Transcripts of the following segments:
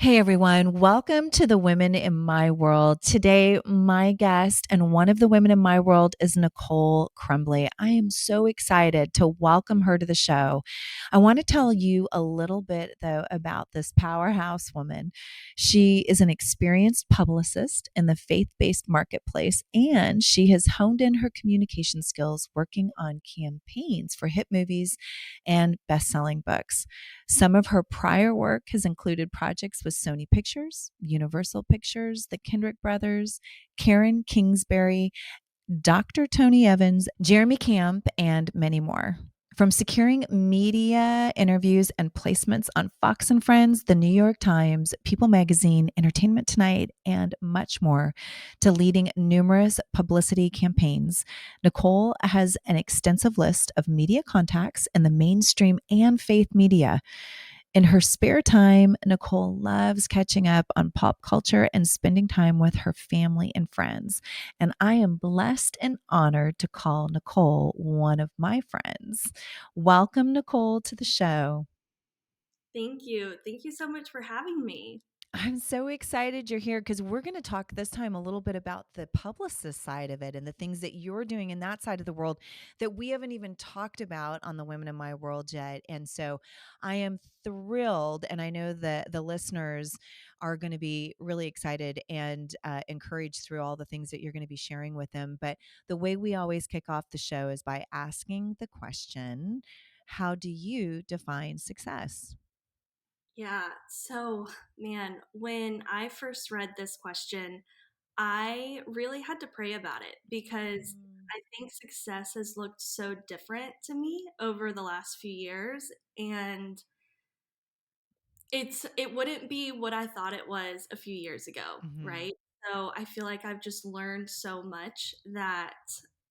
Hey everyone, welcome to the Women in My World. Today, my guest and one of the women in my world is Nicole Crumbley. I am so excited to welcome her to the show. I want to tell you a little bit, though, about this powerhouse woman. She is an experienced publicist in the faith based marketplace, and she has honed in her communication skills working on campaigns for hit movies and best selling books. Some of her prior work has included projects with Sony Pictures, Universal Pictures, the Kendrick Brothers, Karen Kingsbury, Dr. Tony Evans, Jeremy Camp, and many more. From securing media interviews and placements on Fox and Friends, The New York Times, People Magazine, Entertainment Tonight, and much more, to leading numerous publicity campaigns, Nicole has an extensive list of media contacts in the mainstream and faith media. In her spare time, Nicole loves catching up on pop culture and spending time with her family and friends. And I am blessed and honored to call Nicole one of my friends. Welcome, Nicole, to the show. Thank you. Thank you so much for having me. I'm so excited you're here because we're going to talk this time a little bit about the publicist side of it and the things that you're doing in that side of the world that we haven't even talked about on the Women in My World yet. And so I am thrilled, and I know that the listeners are going to be really excited and encouraged through all the things that you're going to be sharing with them. But the way we always kick off the show is by asking the question, how do you define success? Yeah. So, man, when I first read this question, I really had to pray about it because Mm. I think success has looked so different to me over the last few years. And it wouldn't be what I thought it was a few years ago, Mhm. right? So I feel like I've just learned so much that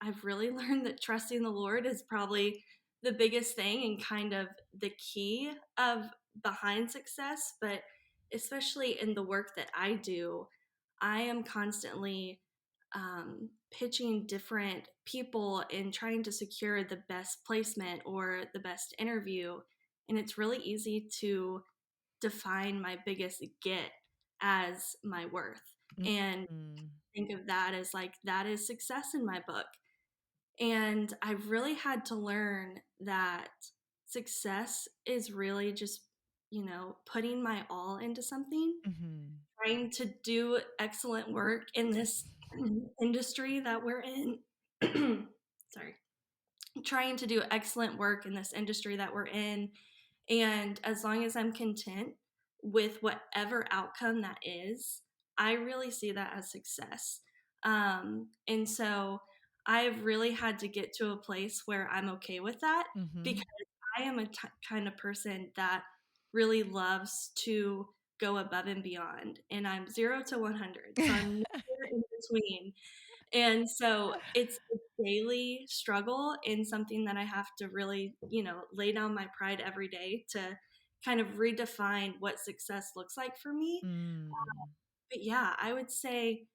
I've really learned that trusting the Lord is probably the biggest thing and kind of the key of behind success, but especially in the work that I do, I am constantly pitching different people and trying to secure the best placement or the best interview. And it's really easy to define my biggest get as my worth and Mm. think of that as like that is success in my book. And I've really had to learn that success is really just, putting my all into something, Mhm. trying to do excellent work in this industry that we're in. Sorry. Trying to do excellent work in this industry that we're in. And as long as I'm content with whatever outcome that is, I really see that as success. And so I've really had to get to a place where I'm okay with that because Mhm. I am a kind of person that really loves to go above and beyond. And I'm 0 to 100. So I'm nowhere in between. And so it's a daily struggle and something that I have to really, lay down my pride every day to kind of redefine what success looks like for me. Mm. But yeah, I would say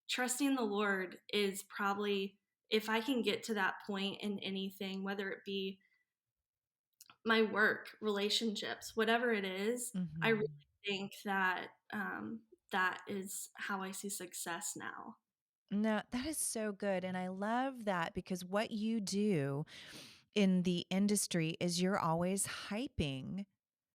trusting the Lord is probably, if I can get to that point in anything, whether it be my work, relationships, whatever it is, I really Mhm. think that that is how I see success now. No, that is so good. And I love that because what you do in the industry is you're always hyping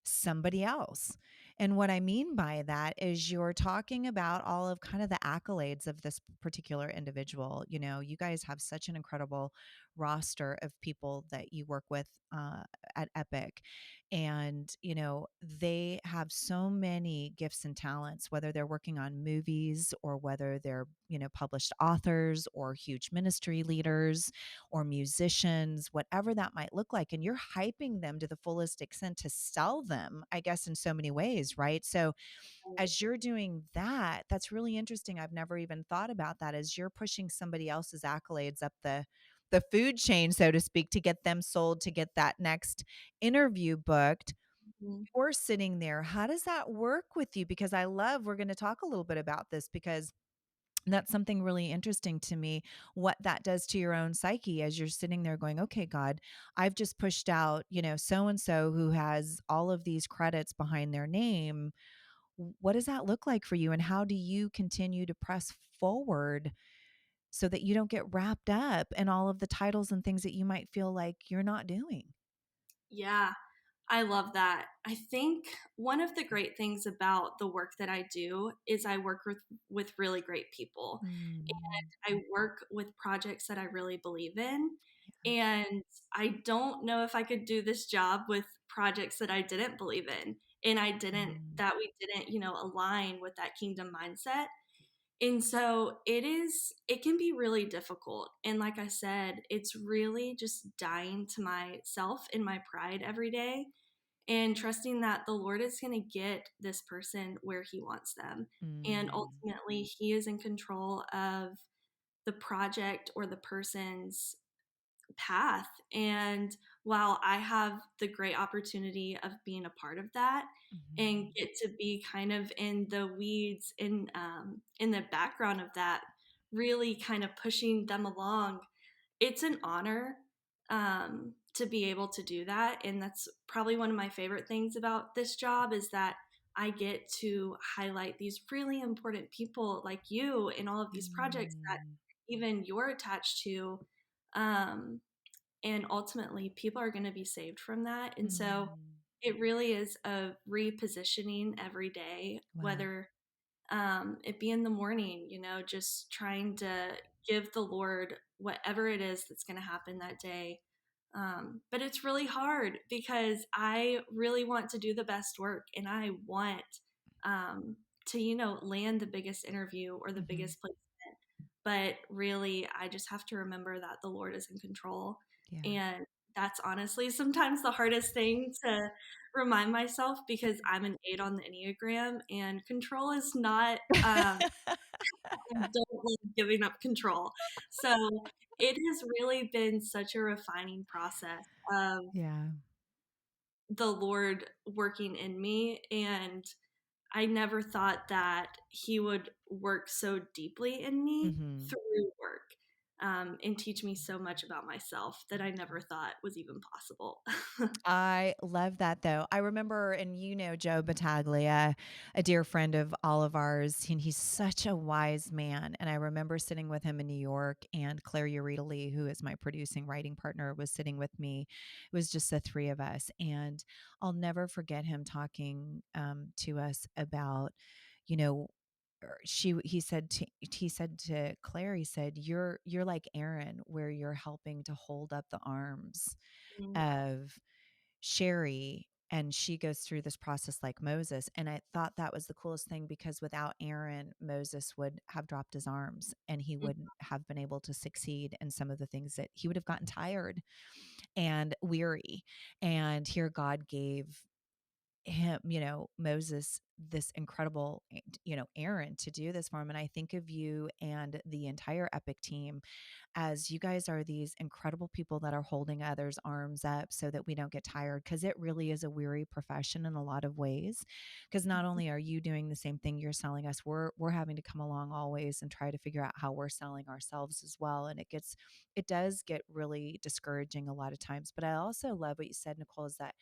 somebody else. And what I mean by that is you're talking about all of kind of the accolades of this particular individual. You know, you guys have such an incredible roster of people that you work with at Epic. And, you know, they have so many gifts and talents, whether they're working on movies or whether they're, you know, published authors or huge ministry leaders or musicians, whatever that might look like. And you're hyping them to the fullest extent to sell them, I guess, in so many ways, right? So as you're doing that, that's really interesting. I've never even thought about that as you're pushing somebody else's accolades up the food chain, so to speak, to get them sold, to get that next interview booked. Mhm. You're sitting there. How does that work with you? Because we're going to talk a little bit about this because that's something really interesting to me, what that does to your own psyche as you're sitting there going, okay, God, I've just pushed out, you know, so and so who has all of these credits behind their name. What does that look like for you? And how do you continue to press forward so that you don't get wrapped up in all of the titles and things that you might feel like you're not doing? Yeah, I love that. I think one of the great things about the work that I do is I work with really great people. Mm, And I work with projects that I really believe in. yeah. And I don't know if I could do this job with projects that I didn't believe in and Mm, that we didn't, align with that kingdom mindset. And so it can be really difficult. And like I said, it's really just dying to myself and my pride every day and trusting that the Lord is going to get this person where he wants them. And mm, ultimately, he is in control of the project or the person's path. And while I have the great opportunity of being a part of that and mhm, get to be kind of in the weeds in the background of that, really kind of pushing them along, it's an honor to be able to do that. And that's probably one of my favorite things about this job is that I get to highlight these really important people like you in all of these projects that mm, even you're attached to. Um, and ultimately, people are going to be saved from that. And so mm. it really is a repositioning every day, Wow. whether it be in the morning, just trying to give the Lord whatever it is that's going to happen that day. But it's really hard because I really want to do the best work and I want to, land the biggest interview or the Mhm. biggest placement. But really, I just have to remember that the Lord is in control. Yeah. And that's honestly sometimes the hardest thing to remind myself because I'm an 8 on the Enneagram and control is not, I don't like giving up control. So it has really been such a refining process of Yeah. the Lord working in me. And I never thought that He would work so deeply in me Mhm. through work and teach me so much about myself that I never thought was even possible. I love that though. I remember, and Joe Battaglia, a dear friend of all of ours, and he's such a wise man. And I remember sitting with him in New York, and Claire Urita Lee, who is my producing writing partner, was sitting with me. It was just the three of us. And I'll never forget him talking to us about, you know, he said to Claire, he said, you're like Aaron, where you're helping to hold up the arms Mm, of Shari, and she goes through this process like Moses. And I thought that was the coolest thing because without Aaron, Moses would have dropped his arms and he mm, wouldn't have been able to succeed in some of the things that he would have gotten tired and weary. And here God gave him, Moses, this incredible, Aaron to do this for him. And I think of you and the entire Epic team as you guys are these incredible people that are holding others' arms up so that we don't get tired, because it really is a weary profession in a lot of ways. Because not only are you doing the same thing you're selling us, we're having to come along always and try to figure out how we're selling ourselves as well. And it does get really discouraging a lot of times. But I also love what you said, Nicole, is that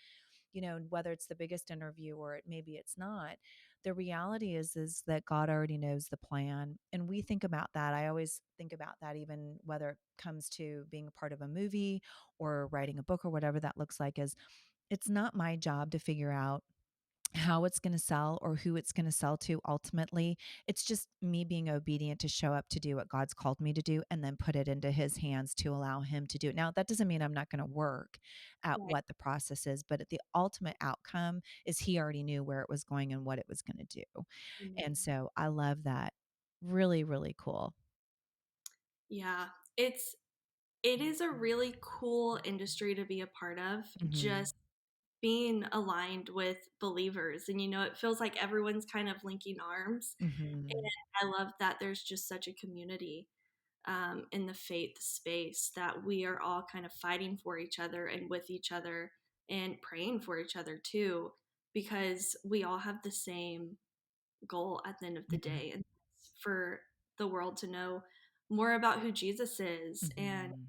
whether it's the biggest interview or maybe it's not, the reality is that God already knows the plan. And we think about that. I always think about that, even whether it comes to being a part of a movie or writing a book or whatever that looks like, is it's not my job to figure out how it's going to sell or who it's going to sell to ultimately. It's just me being obedient to show up to do what God's called me to do and then put it into his hands to allow him to do it. Now, that doesn't mean I'm not going to work at right. what the process is, but the ultimate outcome is he already knew where it was going and what it was going to do. And Amen. so I love that. Really, really cool. Yeah, it is a really cool industry to be a part of. Mhm. Just being aligned with believers, and it feels like everyone's kind of linking arms. And Mhm. I love that there's just such a community in the faith space that we are all kind of fighting for each other and with each other and praying for each other too, because we all have the same goal at the end of the Yeah. day, and that's for the world to know more about who Jesus is and Mhm.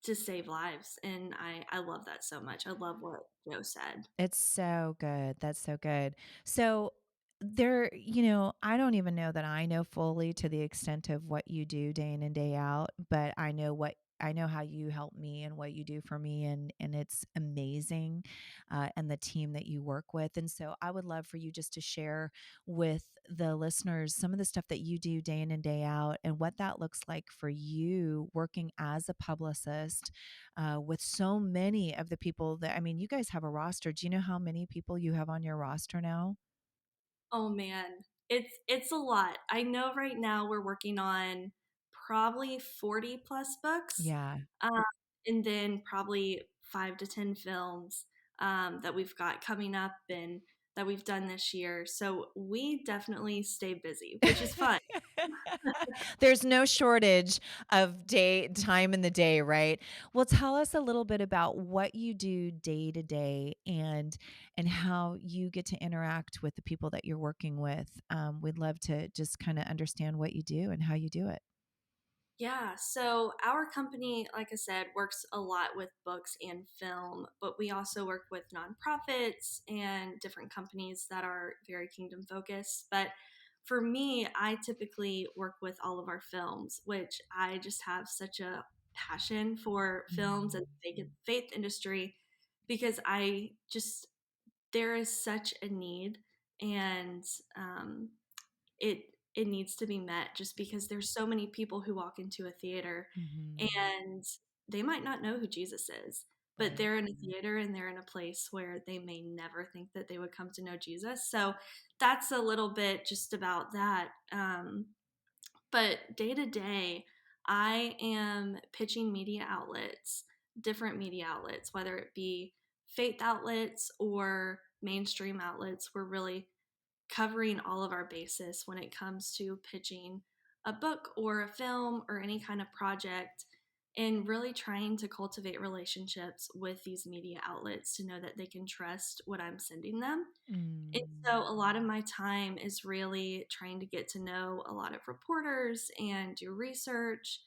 to save lives. And I love that so much. I love what Joe said. It's so good. That's so good. So I don't even know that I know fully to the extent of what you do day in and day out, but I know how you help me and what you do for me, and it's amazing, and the team that you work with. And so I would love for you just to share with the listeners some of the stuff that you do day in and day out and what that looks like for you working as a publicist, with so many of the people that, I mean, you guys have a roster. Do you know how many people you have on your roster now? Oh man, it's a lot. I know right now we're working on probably 40 plus books, Yeah. um, and then probably 5 to 10 films, that we've got coming up and that we've done this year. So we definitely stay busy, which is fun. There's no shortage of time in the day, right? Well, tell us a little bit about what you do day to day and how you get to interact with the people that you're working with. We'd love to just kind of understand what you do and how you do it. Yeah, so our company, like I said, works a lot with books and film, but we also work with nonprofits and different companies that are very kingdom focused. But for me, I typically work with all of our films, which I just have such a passion for films and Mhm. faith industry because there is such a need, and um, it needs to be met just because there's so many people who walk into a theater Mhm. and they might not know who Jesus is, but Right. they're in a theater and they're in a place where they may never think that they would come to know Jesus. So that's a little bit just about that. But day to day, I am pitching media outlets, different media outlets, whether it be faith outlets or mainstream outlets. We're really covering all of our bases when it comes to pitching a book or a film or any kind of project, and really trying to cultivate relationships with these media outlets to know that they can trust what I'm sending them. And so Mm. a lot of my time is really trying to get to know a lot of reporters and do research,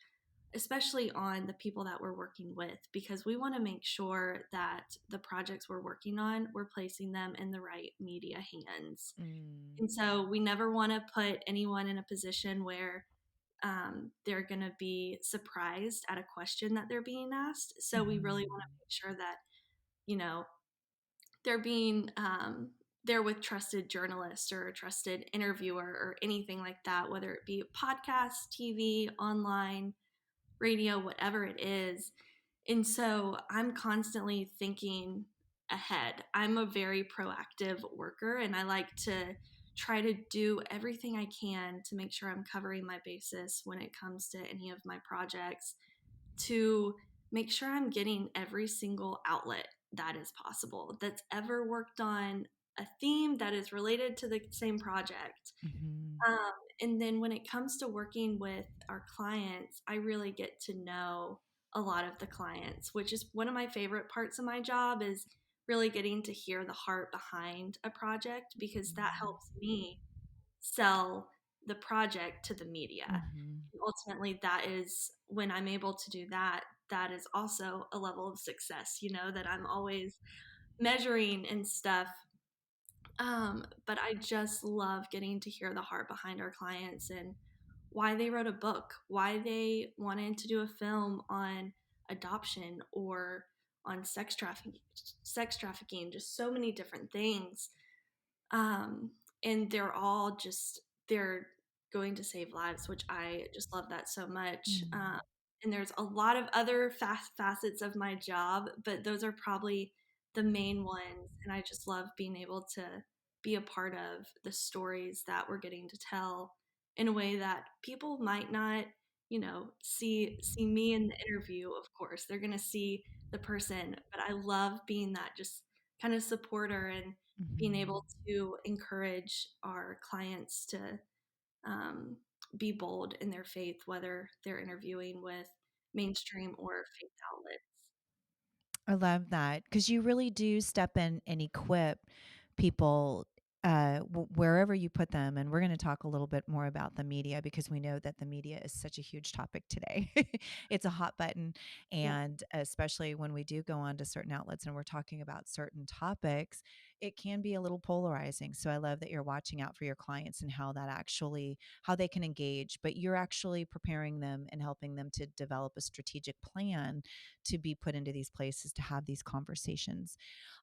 especially on the people that we're working with, because we want to make sure that the projects we're working on, we're placing them in the right media hands. Mm. And so we never want to put anyone in a position where they're going to be surprised at a question that they're being asked. So we really want to Mhm. make sure that, you know, they're being they're with trusted journalists or a trusted interviewer or anything like that, whether it be podcast, TV, online, radio, whatever it is. And so I'm constantly thinking ahead. I'm a very proactive worker and I like to try to do everything I can to make sure I'm covering my basis when it comes to any of my projects, to make sure I'm getting every single outlet that is possible that's ever worked on a theme that is related to the same project. Mhm. Um, and then when it comes to working with our clients, I really get to know a lot of the clients, which is one of my favorite parts of my job, is really getting to hear the heart behind a project because that Mhm. helps me sell the project to the media. Mhm. And ultimately, that is when I'm able to do that, that is also a level of success, that I'm always measuring and stuff. But I just love getting to hear the heart behind our clients and why they wrote a book, why they wanted to do a film on adoption or on sex trafficking, just so many different things. Um, and they're going to save lives, which I just love that so much. Mm. And there's a lot of other facets of my job, but those are probably the main ones. And I just love being able to be a part of the stories that we're getting to tell in a way that people might not, see me in the interview. Of course, they're going to see the person, but I love being that just kind of supporter and being able Mhm. to encourage our clients to um, be bold in their faith, whether they're interviewing with mainstream or faith outlets. I love that because you really do step in and equip people, wherever you put them. And we're going to talk a little bit more about the media because we know that the media is such a huge topic today. It's a hot button. Yeah. And especially when we do go on to certain outlets and we're talking about certain topics, it can be a little polarizing. So I love that you're watching out for your clients and how they can engage, but you're actually preparing them and helping them to develop a strategic plan to be put into these places to have these conversations.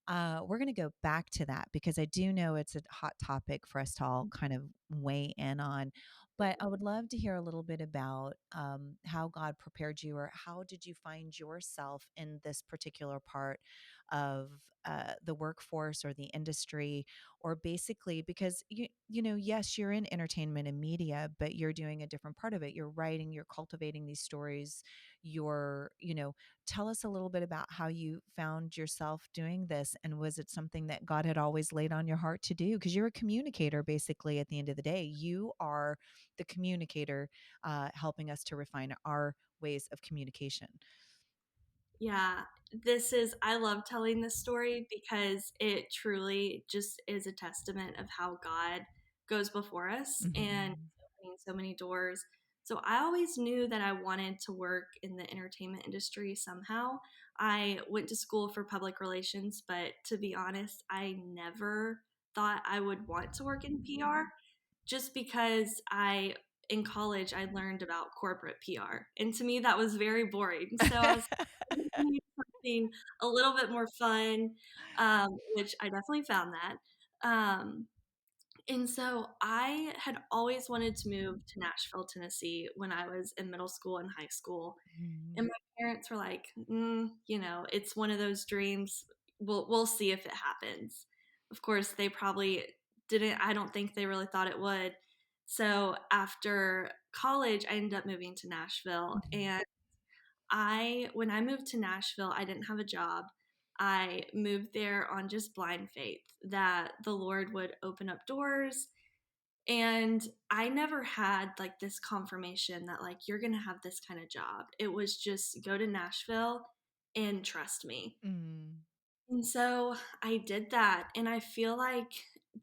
We're going to go back to that because I do know it's a hot topic for us to all kind of weigh in on. But I would love to hear a little bit about how God prepared you, or how did you find yourself in this particular part of the workforce or the industry, or basically because yes, you're in entertainment and media, but you're doing a different part of it. You're writing, you're cultivating these stories, tell us a little bit about how you found yourself doing this. And was it something that God had always laid on your heart to do? Because you're a communicator, basically, at the end of the day. You are the communicator, helping us to refine our ways of communication. Yeah, I love telling this story because it truly just is a testament of how God goes before us and Mhm. is opening so many doors. So I always knew that I wanted to work in the entertainment industry somehow. I went to school for public relations, but to be honest, I never thought I would want to work in PR just because in college, I learned about corporate PR. And to me, that was very boring. So I was like, I need something a little bit more fun, which I definitely found that. Um, and so I had always wanted to move to Nashville, Tennessee when I was in middle school and high school. And Mhm. my parents were like, it's one of those dreams. We'll see if it happens. Of course, they probably didn't. I don't think they really thought it would. So after college, I ended up moving to Nashville. Mhm. And when I moved to Nashville, I didn't have a job. I moved there on just blind faith that the Lord would open up doors, and I never had like this confirmation that like you're going to have this kind of job. It was just go to Nashville and trust me. Mm. And so I did that. And I feel like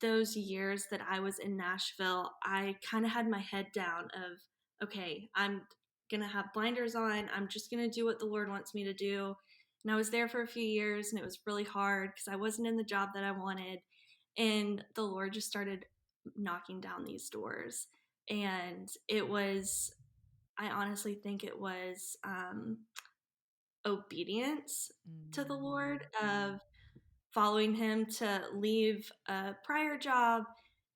those years that I was in Nashville, I kind of had my head down of, okay, I'm going to have blinders on. I'm just going to do what the Lord wants me to do. And I was there for a few years and it was really hard because I wasn't in the job that I wanted. And the Lord just started knocking down these doors. And I honestly think it was obedience to the Lord Mm. of following him to leave a prior job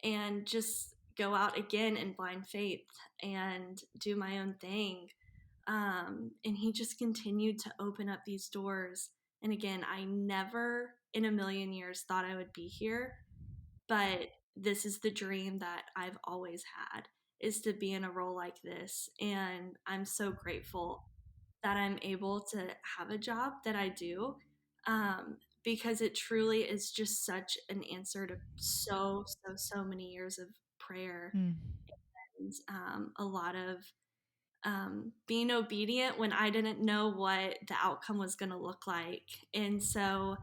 and just go out again in blind faith and do my own thing. And he just continued to open up these doors. And again, I never in a million years thought I would be here, but this is the dream that I've always had, is to be in a role like this. And I'm so grateful that I'm able to have a job that I do, because it truly is just such an answer to so many years of prayer Mm. and a lot of being obedient when I didn't know what the outcome was going to look like. And so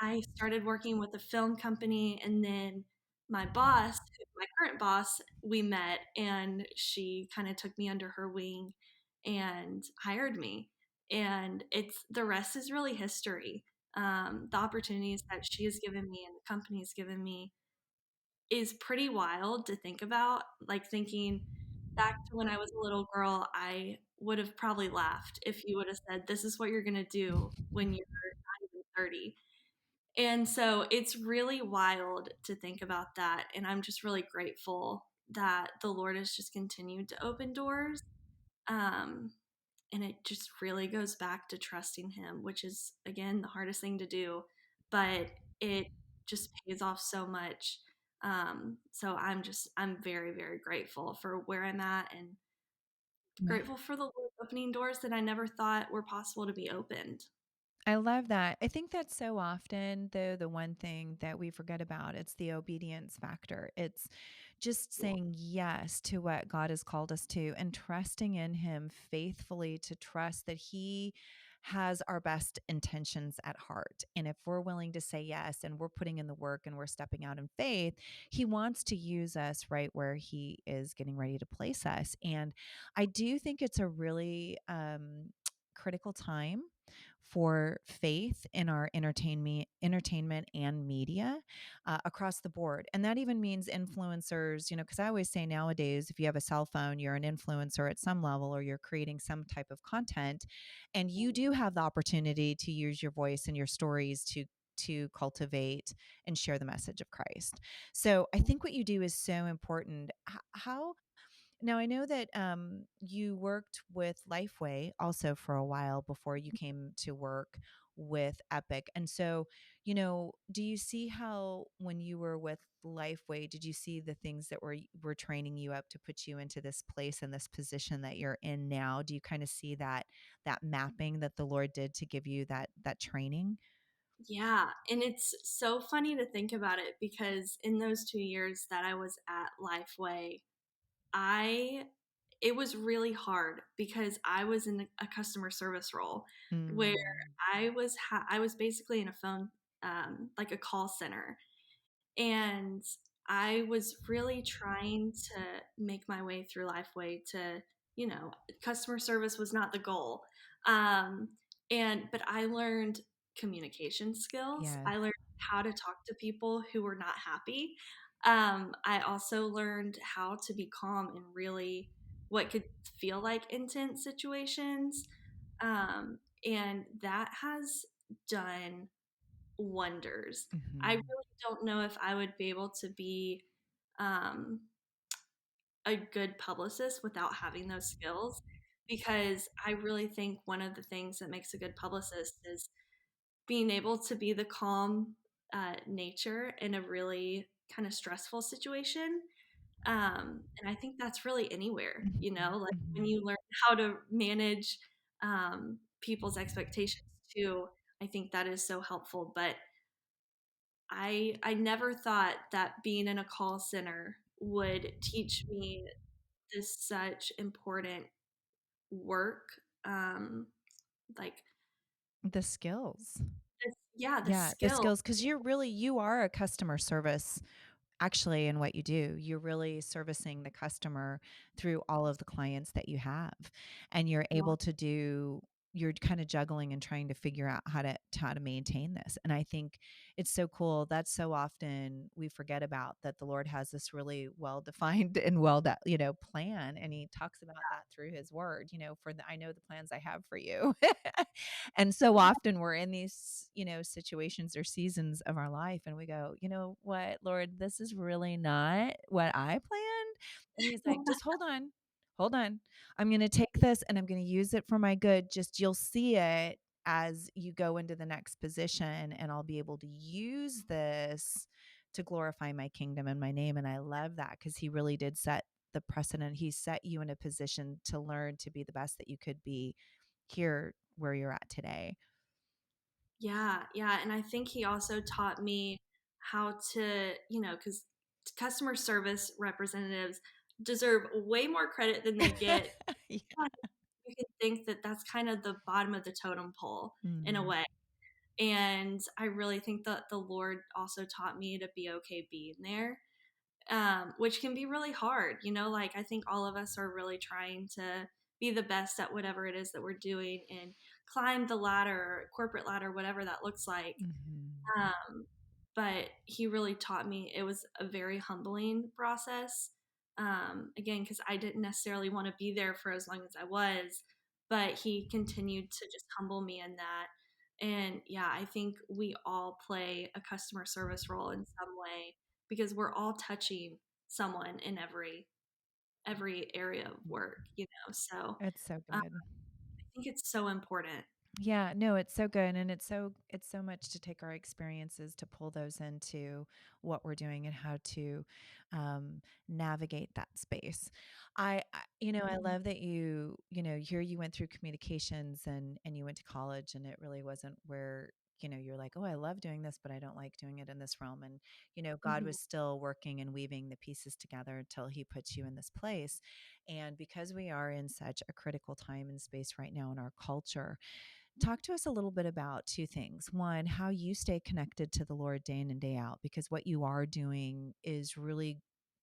I started working with a film company, and then my current boss, we met and she kind of took me under her wing and hired me. And the rest is really history. The opportunities that she has given me and the company has given me is pretty wild to think about. Like thinking back to when I was a little girl, I would have probably laughed if you would have said, "This is what you're going to do when you're not even 30." And so it's really wild to think about that. And I'm just really grateful that the Lord has just continued to open doors. Um, and it just really goes back to trusting Him, which is, again, the hardest thing to do, but it just pays off so much. So I'm very, very grateful for where I'm at and grateful for the Lord opening doors that I never thought were possible to be opened. I love that. I think that's so often, though, the one thing that we forget about, it's the obedience factor. It's just saying yes to what God has called us to and trusting in Him faithfully, to trust that He has our best intentions at heart. And if we're willing to say yes and we're putting in the work and we're stepping out in faith, He wants to use us right where He is getting ready to place us. And I do think it's a really critical time for faith in our entertainment and media across the board. And that even means influencers, because I always say nowadays, if you have a cell phone, you're an influencer at some level, or you're creating some type of content, and you do have the opportunity to use your voice and your stories to cultivate and share the message of Christ. So I think what you do is so important. How now, I know that you worked with Lifeway also for a while before you came to work with Epic. And so, do you see how when you were with Lifeway, did you see the things that were training you up to put you into this place and this position that you're in now? Do you kind of see that mapping that the Lord did to give you that training? Yeah, and it's so funny to think about it because in those 2 years that I was at Lifeway, I it was really hard because I was in a customer service role where Mm, I was basically in a phone, like a call center, and I was really trying to make my way through Lifeway to, customer service was not the goal. Um, but I learned communication skills. yes. I learned how to talk to people who were not happy. I also learned how to be calm in really what could feel like intense situations. And that has done wonders. I Hmm. really don't know if I would be able to be um, a good publicist without having those skills because I really think one of the things that makes a good publicist is being able to be the calm nature in a really kind of stressful situation. And I think that's really anywhere, Hmm. like when Hmm. you learn how to manage people's expectations too, I think that is so helpful. But I never thought that being in a call center would teach me this such important work, like The skills. yeah, the Yeah, the skill. skills, because you are a customer service actually in what you do. You're really servicing the customer through all of the clients that you have. And you're kind of juggling and trying to figure out how to maintain this. And I think it's so cool. That's so often we forget about that the Lord has this really well defined and plan. And he talks about that through his word, I know the plans I have for you. And so Yeah, often we're in these, situations or seasons of our life and we go, you know what, Lord, this is really not what I planned. And he's like, just hold on. Hold on. I'm going to take this and I'm going to use it for my good. Just you'll see it as you go into the next position and I'll be able to use this to glorify my kingdom and my name. And I love that because he really did set the precedent. He set you in a position to learn to be the best that you could be here where you're at today. yeah, yeah. And I think he also taught me how to, because customer service representatives deserve way more credit than they get. Yeah. But you can think that that's kind of the bottom of the totem pole in a Mm, way. And I really think that the Lord also taught me to be okay being there, which can be really hard. Like I think all of us are really trying to be the best at whatever it is that we're doing and climb the ladder, corporate ladder, whatever that looks like. mhm, Um, but he really taught me it was a very humbling process. Again, because I didn't necessarily want to be there for as long as I was, but he continued to just humble me in that. And yeah, I think we all play a customer service role in some way because we're all touching someone in every area of work, So it's so I good. think it's so important. Yeah, no, it's so good, and it's so much to take our experiences to pull those into what we're doing and how to navigate that space. I love that here you went through communications and you went to college, and it really wasn't where you're like, oh, I love doing this, but I don't like doing it in this realm. And God Mhm. was still working and weaving the pieces together until He puts you in this place. And because we are in such a critical time and space right now in our culture, talk to us a little bit about two things. One, how you stay connected to the Lord day in and day out, because what you are doing is really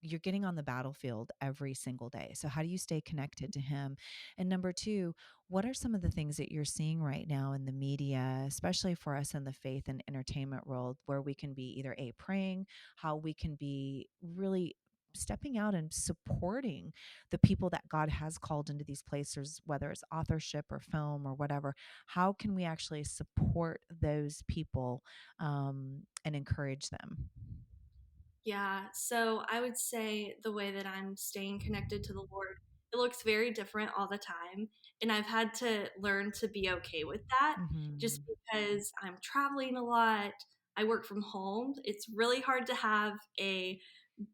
you're getting on the battlefield every single day. So how do you stay connected to him? And number two, what are some of the things that you're seeing right now in the media, especially for us in the faith and entertainment world, where we can be either praying, how we can be really stepping out and supporting the people that God has called into these places, whether it's authorship or film or whatever. How can we actually support those people and encourage them? Yeah, so I would say the way that I'm staying connected to the Lord, it looks very different all the time, and I've had to learn to be okay with that just Hmm. because I'm traveling a lot. I work from home. It's really hard to have a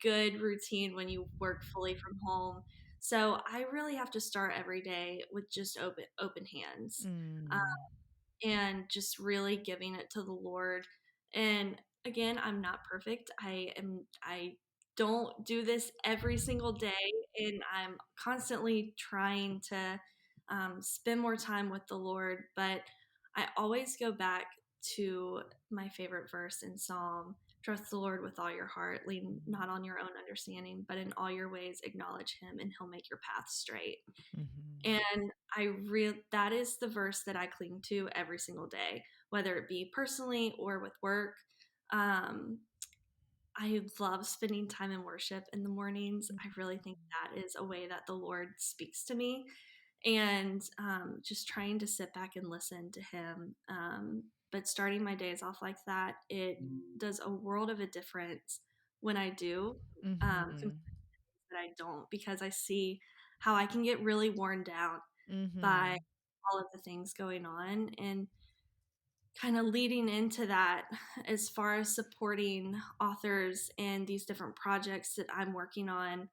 good routine when you work fully from home. So I really have to start every day with just open hands. Mm. And just really giving it to the Lord. And again, I'm not perfect. I don't do this every single day, and I'm constantly trying to spend more time with the Lord. But I always go back to my favorite verse in Psalm: "Trust the Lord with all your heart, lean not on your own understanding, but in all your ways acknowledge Him, and He'll make your path straight." Mhm. And that is the verse that I cling to every single day, whether it be personally or with work. Um, I love spending time in worship in the mornings. I really think that is a way that the Lord speaks to me, and just trying to sit back and listen to Him. But starting my days off like that, it does a world of a difference when I do. Compared Mhm. to that I don't, because I see how I can get really worn down by Mhm. all of the things going on, and kind of leading into that, as far as supporting authors and these different projects that I'm working on,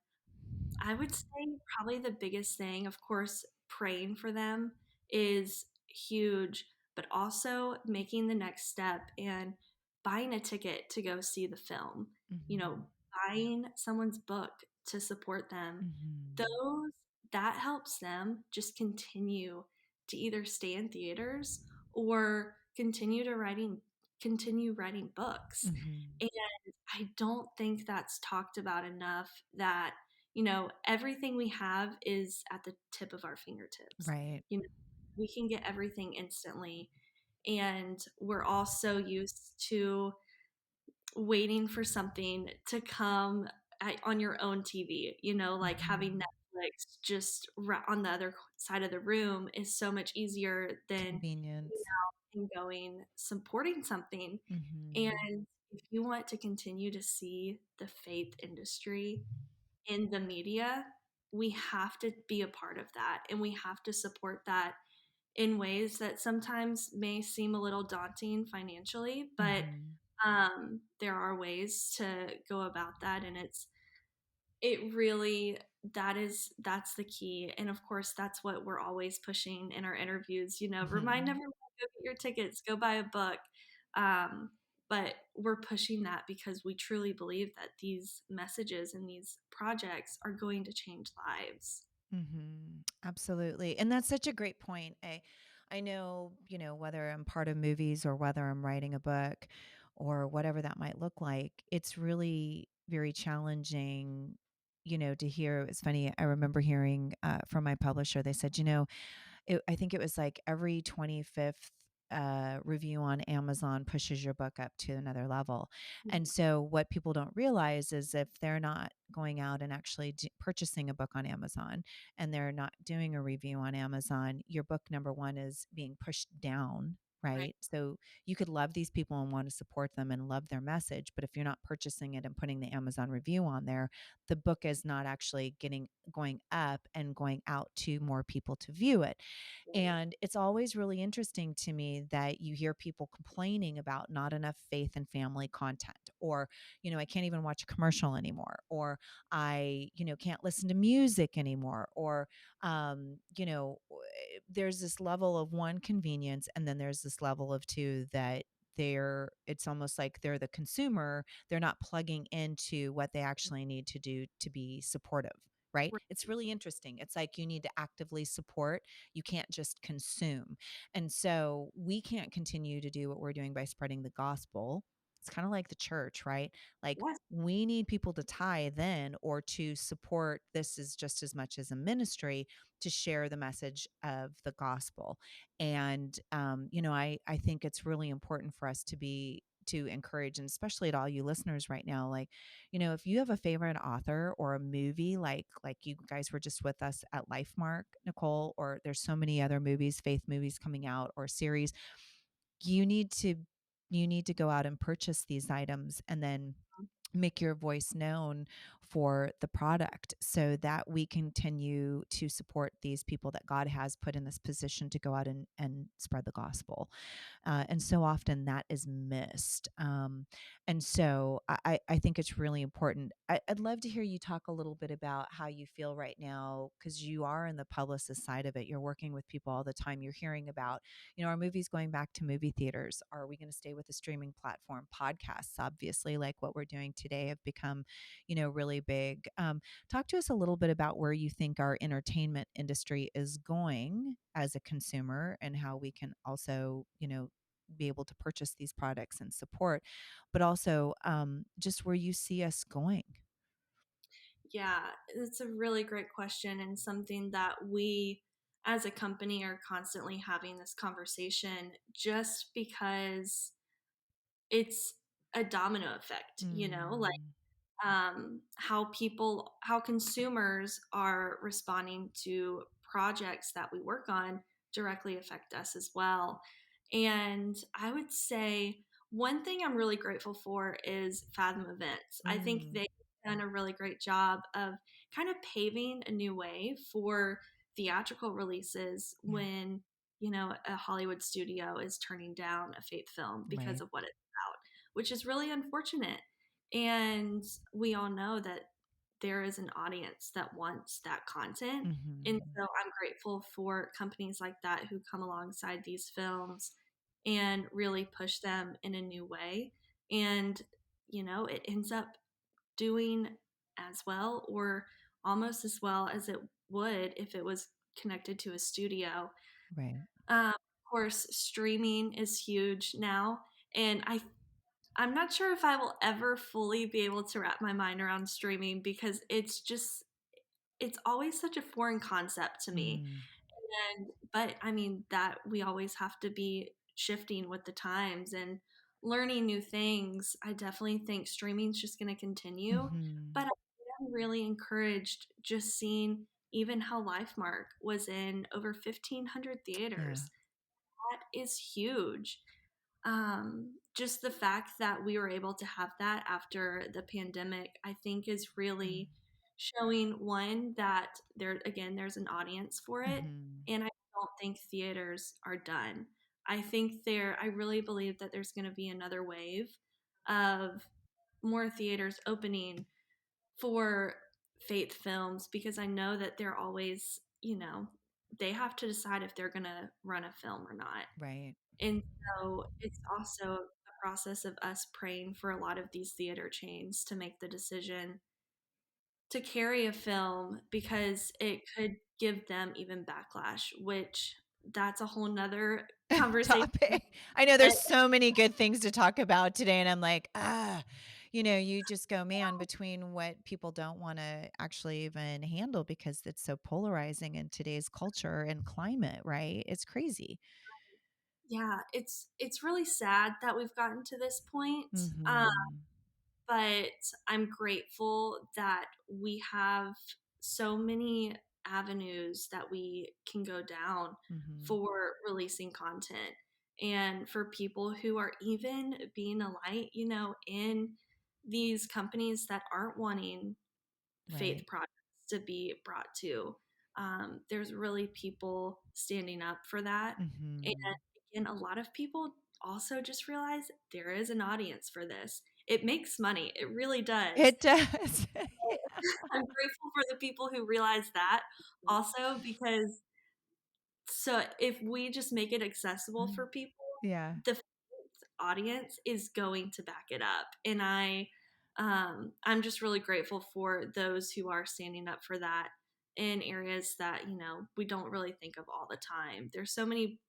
I would say probably the biggest thing, of course, praying for them is huge, but also making the next step and buying a ticket to go see the film, you Mhm. know, buying someone's book to support them. Mhm. Those That helps them just continue to either stay in theaters or continue writing books. Mhm. And I don't think that's talked about enough, that everything we have is at the tip of our fingertips. Right. You know, we can get everything instantly. And we're all so used to waiting for something to come on your own TV, like having Mhm. Netflix just on the other side of the room is so much easier than Convenience. and going supporting something. Mhm. And if you want to continue to see the faith industry in the media, we have to be a part of that, and we have to support that in ways that sometimes may seem a little daunting financially, but Mhm. there are ways to go about that, and it really that's the key. And of course, that's what we're always pushing in our interviews, remind Mhm. everyone, go get your tickets, go buy a book. um, but we're pushing that because we truly believe that these messages and these projects are going to change lives. Absolutely. And that's such a great point. I know, whether I'm part of movies or whether I'm writing a book or whatever that might look like, it's really very challenging, to hear. It's funny. I remember hearing from my publisher, they said, I think it was like every 25th review on Amazon pushes your book up to another level. And so, what people don't realize is if they're not going out and actually purchasing a book on Amazon and they're not doing a review on Amazon, your book, number one, is being pushed down. Right. Right. So you could love these people and want to support them and love their message. But if you're not purchasing it and putting the Amazon review on there, the book is not actually going up and going out to more people to view it. Right. And it's always really interesting to me that you hear people complaining about not enough faith and family content, or, I can't even watch a commercial anymore, or I, can't listen to music anymore, or, there's this level of one convenience, and then there's this level of two that it's almost like they're the consumer. They're not plugging into what they actually need to do to be supportive. Right. It's really interesting. It's like you need to actively support. You can't just consume. And so we can't continue to do what we're doing by spreading the gospel. It's kind of like the church, right? Like Yes. we need people to tithe in or to support this is just as much as a ministry to share the message of the gospel. And I think it's really important for us to encourage, and especially to all you listeners right now, like, if you have a favorite author or a movie, like you guys were just with us at Lifemark, Nicole, or there's so many other movies, faith movies coming out or series, you need to go out and purchase these items and then make your voice known for the product so that we continue to support these people that God has put in this position to go out and spread the gospel. And so often that is missed. And so I think it's really important. I'd love to hear you talk a little bit about how you feel right now, because you are in the publicist side of it. You're working with people all the time. You're hearing about, our movies going back to movie theaters. Are we going to stay with a streaming platform? Podcasts, obviously, like what we're doing today, have become, really big. Talk to us a little bit about where you think our entertainment industry is going as a consumer and how we can also, be able to purchase these products and support, but also just where you see us going. Yeah, it's a really great question and something that we as a company are constantly having this conversation just because it's a domino effect, like Mm, how consumers are responding to projects that we work on directly affect us as well. And I would say one thing I'm really grateful for is Fathom Events. I think mm, they've done a really great job of kind of paving a new way for theatrical releases yeah, when, a Hollywood studio is turning down a faith film because right. of what it's about, which is really unfortunate. And we all know that there is an audience that wants that content. And Hmm. so I'm grateful for companies like that who come alongside these films and really push them in a new way. And, it ends up doing as well or almost as well as it would if it was connected to a studio. Right. Of course, streaming is huge now. And I'm not sure if I will ever fully be able to wrap my mind around streaming because it's always such a foreign concept to me. Mm, But I mean that we always have to be shifting with the times and learning new things. I definitely think streaming's just going to continue, but hmm. I am really encouraged just seeing even how Lifemark was in over 1,500 Yeah. theaters. That is huge. Just the fact that we were able to have that after the pandemic, I think is really showing one that there's an audience for it. Mm-hmm. And I don't think theaters are done. I really believe that there's going to be another wave of more theaters opening for faith films because I know that they're always, they have to decide if they're going to run a film or not. Right. And so it's also a process of us praying for a lot of these theater chains to make the decision to carry a film because it could give them even backlash, which that's a whole nother conversation. Topic. I know But there's so many good things to talk about today, and I'm like, you just go, man, between what people don't want to actually even handle because it's so polarizing in today's culture and climate, right? It's crazy. yeah, it's really sad that we've gotten to this point. Mhm. But I'm grateful that we have so many avenues that we can go down Mhm. for releasing content and for people who are even being a light, in these companies that aren't wanting faith Right. projects to be brought to. There's really people standing up for that. And Mhm. again, a lot of people also just realize there is an audience for this. It makes money. It really does. It does. I'm grateful for the people who realize that also because so if we just make it accessible Mm. for people, Yeah. the audience is going to back it up. And I'm just really grateful for those who are standing up for that in areas that, we don't really think of all the time. There's so many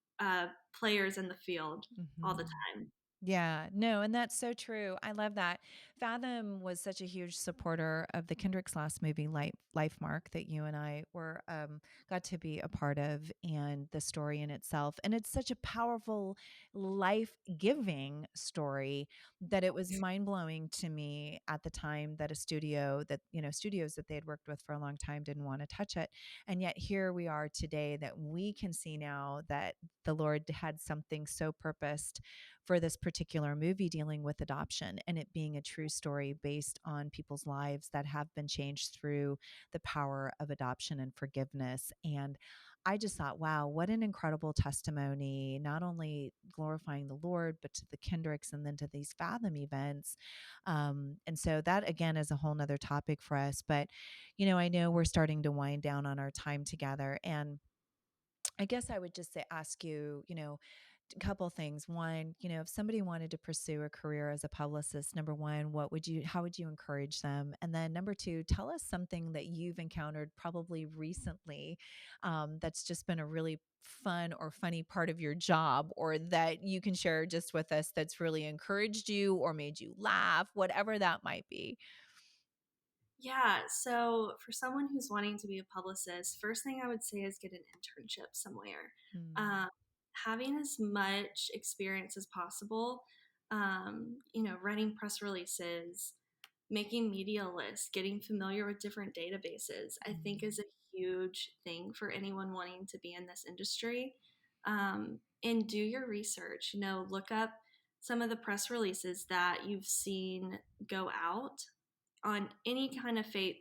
players in the field all the Mhm. time. Yeah, no, and that's so true. I love that. Fathom was such a huge supporter of the Kendrick's last movie, Life Mark, that you and I were got to be a part of, and the story in itself. And it's such a powerful, life giving story that it was mind blowing to me at the time that a studio that studios that they had worked with for a long time didn't want to touch it, and yet here we are today that we can see now that the Lord had something so purposed for this particular movie dealing with adoption and it being a true story based on people's lives that have been changed through the power of adoption and forgiveness. And I just thought, wow, what an incredible testimony, not only glorifying the Lord, but to the Kendricks and then to these Fathom events. And so that again is a whole nother topic for us. But, I know we're starting to wind down on our time together. And I guess I would just say, ask you, a couple things. One, if somebody wanted to pursue a career as a publicist, number one, how would you encourage them? And then number two, tell us something that you've encountered probably recently that's just been a really fun or funny part of your job, or that you can share just with us that's really encouraged you or made you laugh, whatever that might be. Yeah, so for someone who's wanting to be a publicist, first thing I would say is get an internship somewhere. Mm, Um, Having as much experience as possible, writing press releases, making media lists, getting familiar with different databases, I think mm, is a huge thing for anyone wanting to be in this industry. And do your research, look up some of the press releases that you've seen go out on any kind of faith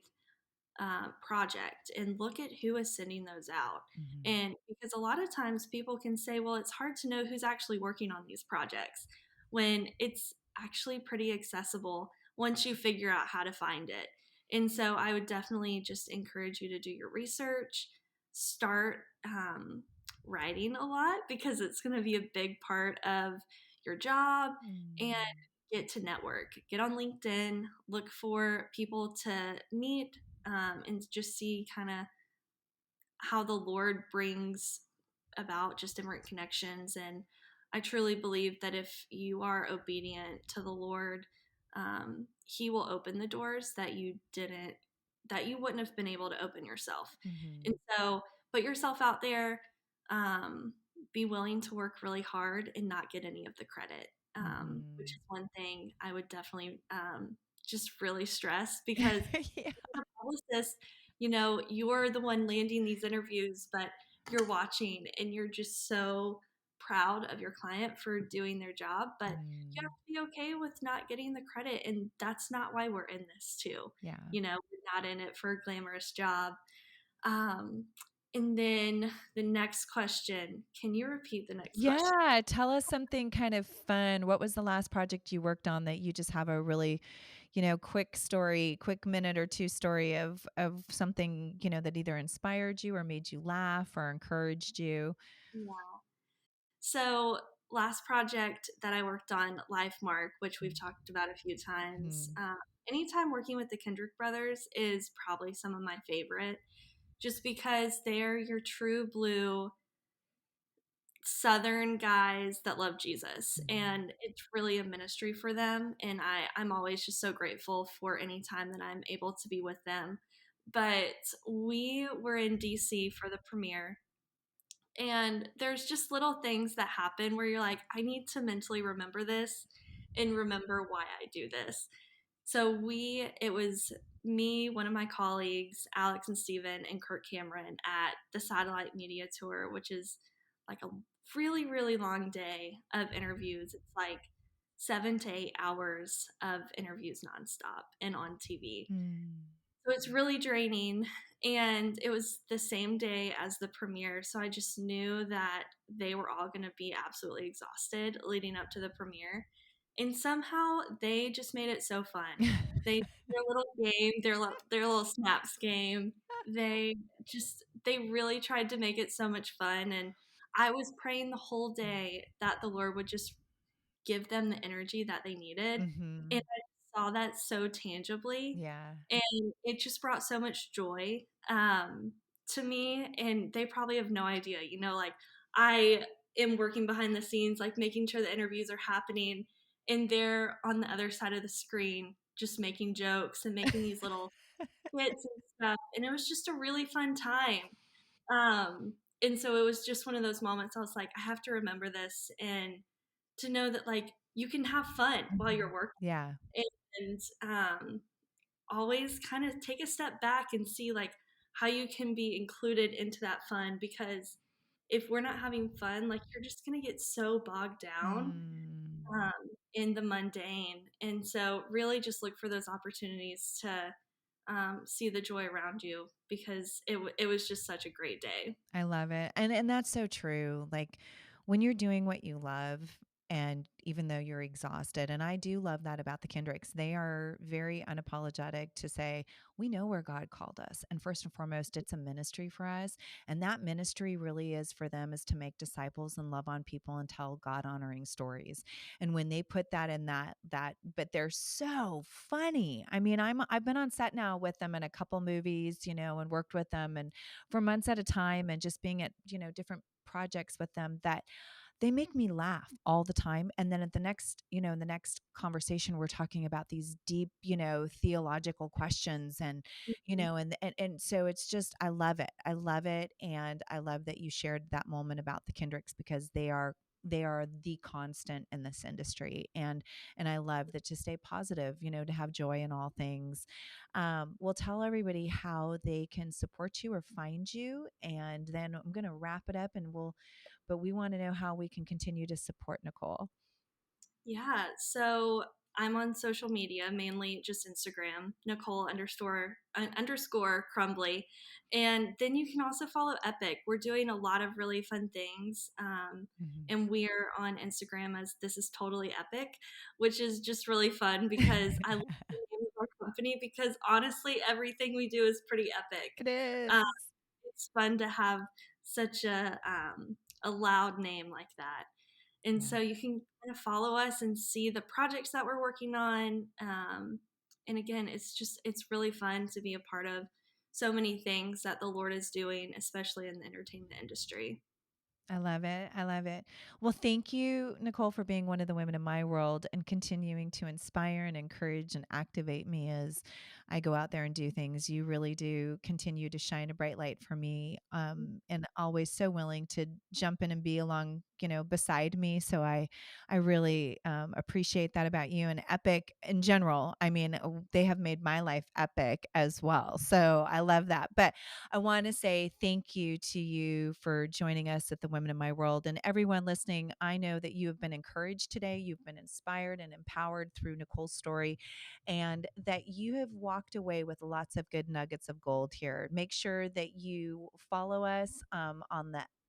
project and look at who is sending those out. mhm, And because a lot of times people can say, well, it's hard to know who's actually working on these projects when it's actually pretty accessible once you figure out how to find it. And so I would definitely just encourage you to do your research, start writing a lot because it's going to be a big part of your job, and mm, get to network. Get on LinkedIn, look for people to meet, and just see kind of how the Lord brings about just different connections. And I truly believe that if you are obedient to the Lord, He will open the doors that you wouldn't have been able to open yourself. And mhm, so put yourself out there, um, be willing to work really hard and not get any of the credit, which mhm. is one thing I would definitely just really stress because Yeah. a publicist, you're the one landing these interviews, but you're watching and you're just so proud of your client for doing their job. But you have Mm, to be okay with not getting the credit. And that's not why we're in this, too. yeah. We're not in it for a glamorous job. Um, and then the next question, can you repeat the next question? Yeah, tell us something kind of fun. What was the last project you worked on that you just have a really, quick story, quick minute or two story of something, that either inspired you or made you laugh or encouraged you? Yeah. So, last project that I worked on, LifeMark, which we've talked about a few times. Mhm. Anytime working with the Kendrick brothers is probably some of my favorite, just because they're your true blue Southern guys that love Jesus, Mhm. and it's really a ministry for them. And I'm always just so grateful for any time that I'm able to be with them. But we were in DC for the premiere, and there's just little things that happen where you're like, I need to mentally remember this and remember why I do this. So it was me, one of my colleagues, Alex and Steven, and Kirk Cameron at the Satellite Media Tour, which is like a really, really long day of interviews. It's like 7 to 8 hours of interviews nonstop and on TV. Mm. So it's really draining. And it was the same day as the premiere. So I just knew that they were all going to be absolutely exhausted leading up to the premiere. And somehow they just made it so fun. Their little game, their little snaps game, they really tried to make it so much fun. And I was praying the whole day that the Lord would just give them the energy that they needed. And Mhm. I saw that so tangibly. Yeah. And it just brought so much joy to me. And they probably have no idea, like I am working behind the scenes, like making sure the interviews are happening, and they're on the other side of the screen just making jokes and making these little skits and stuff. And it was just a really fun time. And so it was just one of those moments I was like, I have to remember this and to know that like you can have fun while you're working Yeah. and always kind of take a step back and see like how you can be included into that fun because if we're not having fun, like you're just going to get so bogged down Mm. um, in the mundane. And so really just look for those opportunities to see the joy around you because it was just such a great day. I love it. And that's so true. Like when you're doing what you love and even though you're exhausted, and I do love that about the Kendricks, they are very unapologetic to say, we know where God called us. And first and foremost, it's a ministry for us. And that ministry really is for them is to make disciples and love on people and tell God honoring stories. And when they put that in but they're so funny. I mean, I've been on set now with them in a couple movies, and worked with them and for months at a time and just being at, different projects with them that they make me laugh all the time. And then at in the next conversation, we're talking about these deep, theological questions and, Mhm. and so it's just, I love it. I love it. And I love that you shared that moment about the Kendricks because they are the constant in this industry. And I love that to stay positive, to have joy in all things. We'll tell everybody how they can support you or find you. And then I'm going to wrap it up but we want to know how we can continue to support Nicole. Yeah, so I'm on social media, mainly just Instagram, Nicole underscore Crumbly. And then you can also follow Epic. We're doing a lot of really fun things. Mhm. And we're on Instagram as This Is Totally Epic, which is just really fun because I love the name of our company because honestly, everything we do is pretty epic. It Um, is. it's fun to have such a loud name like that. And Yeah. so you can kind of follow us and see the projects that we're working on. And again, it's really fun to be a part of so many things that the Lord is doing, especially in the entertainment industry. I love it. I love it. Well, thank you, Nicole, for being one of the women in my world and continuing to inspire and encourage and activate me as I go out there and do things. You really do continue to shine a bright light for me, and always so willing to jump in and be along, beside me. So I really appreciate that about you and Epic in general. I mean, they have made my life epic as well. So I love that. But I want to say thank you to you for joining us at the Women in My World. And everyone listening, I know that you have been encouraged today. You've been inspired and empowered through Nicole's story, and that you have walked away with lots of good nuggets of gold here. Make sure that you follow us on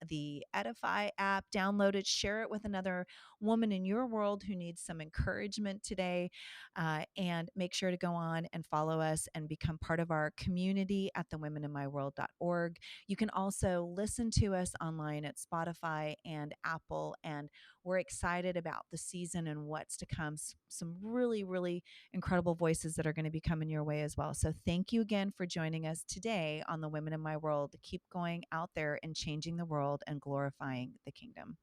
the Edify app, download it, share it with another woman in your world who needs some encouragement today. And make sure to go on and follow us and become part of our community at thewomeninmyworld.org. You can also listen to us online at Spotify and Apple. And we're excited about the season and what's to come. Some really, really incredible voices that are going to be coming your way as well. So thank you again for joining us today on The Women in My World. Keep going out there and changing the world and glorifying the kingdom.